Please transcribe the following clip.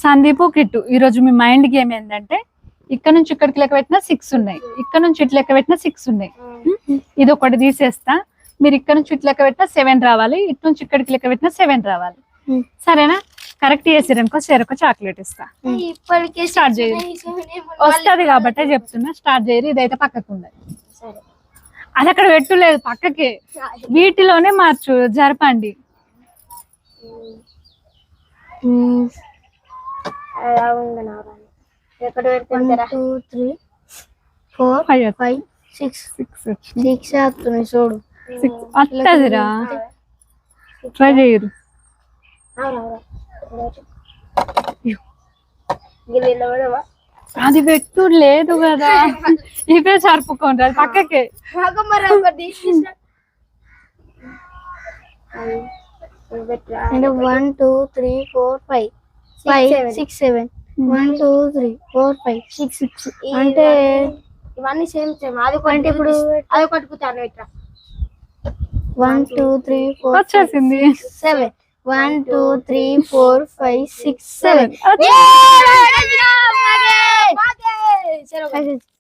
Sandeep kit ఈ రోజు మీ mind game ఏంటంటే ఇక్కడ నుంచి ఇక్కడికి లెక్క పెట్టినా 6 ఉన్నాయి, ఇక్కడ నుంచి ఇట్లా లెక్క పెట్టినా 6 ఉన్నాయి. ఇది ఒకటి తీసేస్తా, మీరు ఇక్కడ నుంచి ఇట్లా లెక్క పెట్టినా 7 రావాలి, ఇటు నుంచి ఇక్కడికి లెక్క పెట్టినా 7 రావాలి. సరేనా? కరెక్ట్ చేసిరనుకో చెరొక చాక్లెట్ ఇస్తా. స్టార్ట్ చేయరు, వస్తుంది కాబట్టి చెప్తున్నా. స్టార్ట్ చేయరు. ఇదైతే పక్కకు ఉండదు, అది అక్కడ పెట్టులేదు పక్కకి, వీటిలోనే మార్చు జరపండి. 1 2 3 4 5 6 అవుతుంది చూడు. వస్తుందిరా, ట్రై చేయరు. అది పెట్టు లేదు కదా, ఇవే సరుపుకోండి అది పక్కకి. 1 2 3 4 5 6 7 1 2 3 4 5 6 అంటే ఇవన్నీ సేమ్ అది అంటే ఇప్పుడు అది పట్టుకుతాను ఇట్లా. 1 2 3 4 వచ్చేసింది 7 1 2 3 4 5 6 7